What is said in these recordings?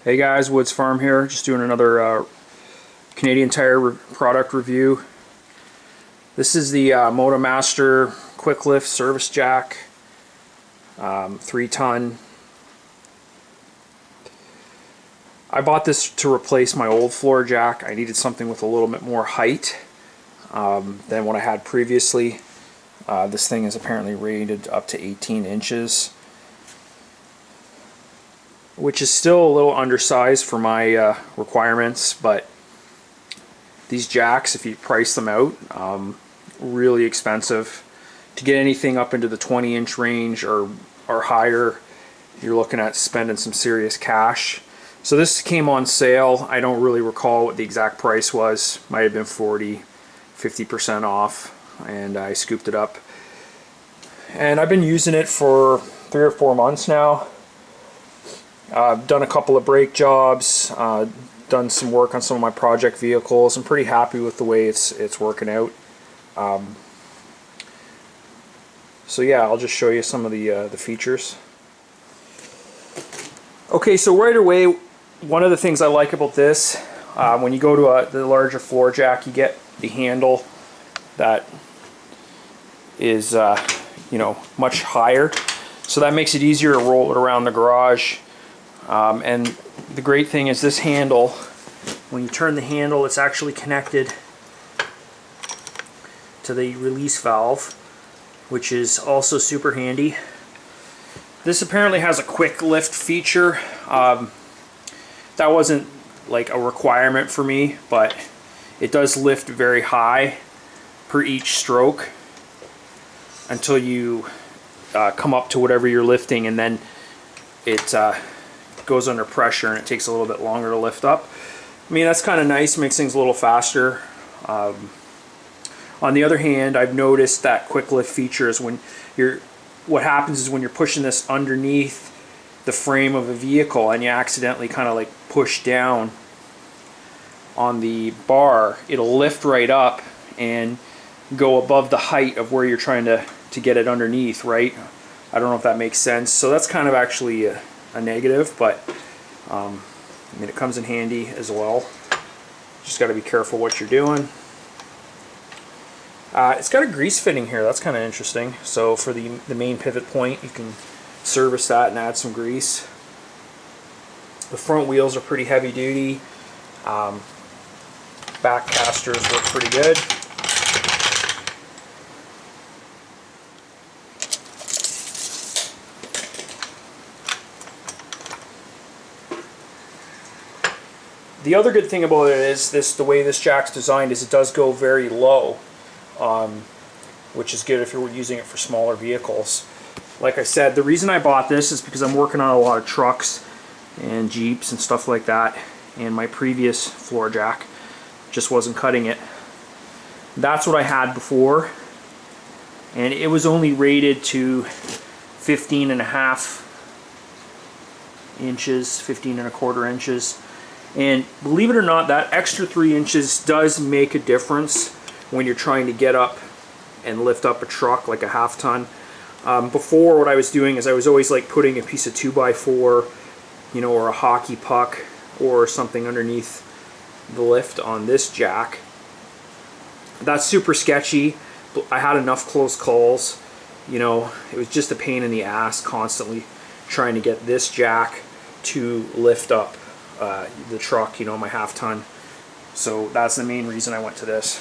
Hey guys, Woods Farm here, just doing another Canadian Tire product review. This is the Motomaster quick lift service jack, 3-ton. I bought this to replace my old floor jack. I needed something with a little bit more height than what I had previously. This thing is apparently rated up to 18 inches. Which is still a little undersized for my requirements, but these jacks, if you price them out, really expensive. To get anything up into the 20-inch range or higher, you're looking at spending some serious cash. So this came on sale. I don't really recall what the exact price was. Might have been 50% off, and I scooped it up. And I've been using it for 3 or 4 months now. I've done a couple of brake jobs, done some work on some of my project vehicles. I'm pretty happy with the way it's working out. So yeah, I'll just show you some of the features. Okay, so right away, one of the things I like about this, when you go to the larger floor jack, you get the handle that is much higher, so that makes it easier to roll it around the garage. And the great thing is this handle, when you turn the handle, it's actually connected to the release valve, which is also super handy. This apparently has a quick lift feature. That wasn't like a requirement for me, but it does lift very high per each stroke until you come up to whatever you're lifting, and then it goes under pressure and it takes a little bit longer to lift up. I mean, that's kind of nice, makes things a little faster. On the other hand, I've noticed that quick lift feature is what happens is when you're pushing this underneath the frame of a vehicle and you accidentally kind of like push down on the bar, it'll lift right up and go above the height of where you're trying to get it underneath, right? I don't know if that makes sense. So that's kind of actually a negative, but I mean, it comes in handy as well. Just got to be careful what you're doing. It's got a grease fitting here. That's kind of interesting. So for the main pivot point, you can service that and add some grease. The front wheels are pretty heavy duty. Back casters work pretty good. The other good thing about it is the way this jack's designed is it does go very low, which is good if you're using it for smaller vehicles. Like I said, the reason I bought this is because I'm working on a lot of trucks and Jeeps and stuff like that, and my previous floor jack just wasn't cutting it. That's what I had before, and it was only rated to 15.5 inches, 15.25 inches. And believe it or not, that extra 3 inches does make a difference when you're trying to get up and lift up a truck like a half-ton. Before, what I was doing is I was always like putting a piece of 2x4, or a hockey puck or something underneath the lift on this jack. That's super sketchy. I had enough close calls. It was just a pain in the ass constantly trying to get this jack to lift up the truck, my half-ton. So that's the main reason I went to this.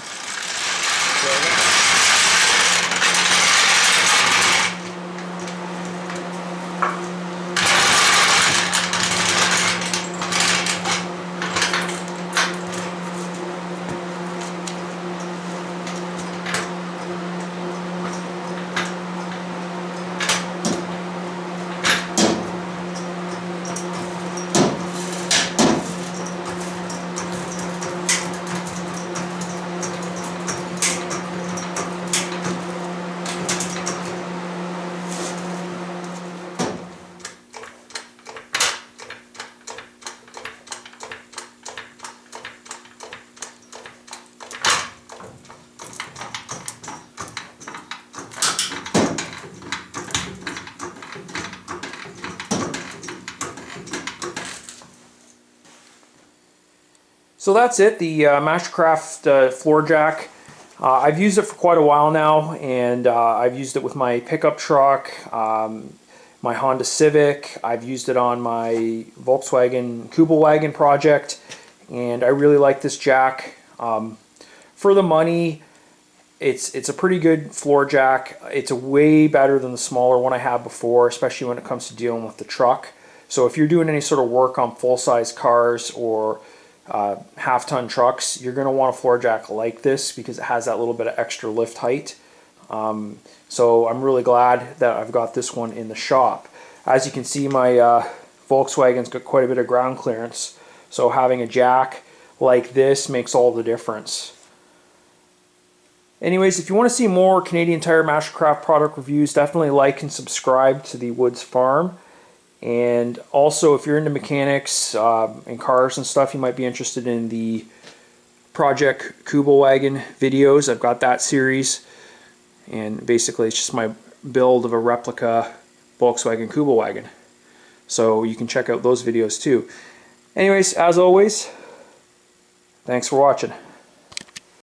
So that's it, the Mastercraft floor jack. I've used it for quite a while now, and I've used it with my pickup truck, my Honda Civic. I've used it on my Volkswagen Kübelwagen project, and I really like this jack. For the money, it's a pretty good floor jack. It's way better than the smaller one I had before, especially when it comes to dealing with the truck. So if you're doing any sort of work on full-size cars or half-ton trucks, you're going to want a floor jack like this because it has that little bit of extra lift height. So I'm really glad that I've got this one in the shop. As you can see, my Volkswagen's got quite a bit of ground clearance, so having a jack like this makes all the difference. Anyways, if you want to see more Canadian Tire Mastercraft product reviews, definitely like and subscribe to the Woods Farm. And also, if you're into mechanics and cars and stuff, you might be interested in the Project Kübelwagen videos. I've got that series, and basically it's just my build of a replica Volkswagen Kübelwagen. So you can check out those videos too. Anyways, as always, thanks for watching.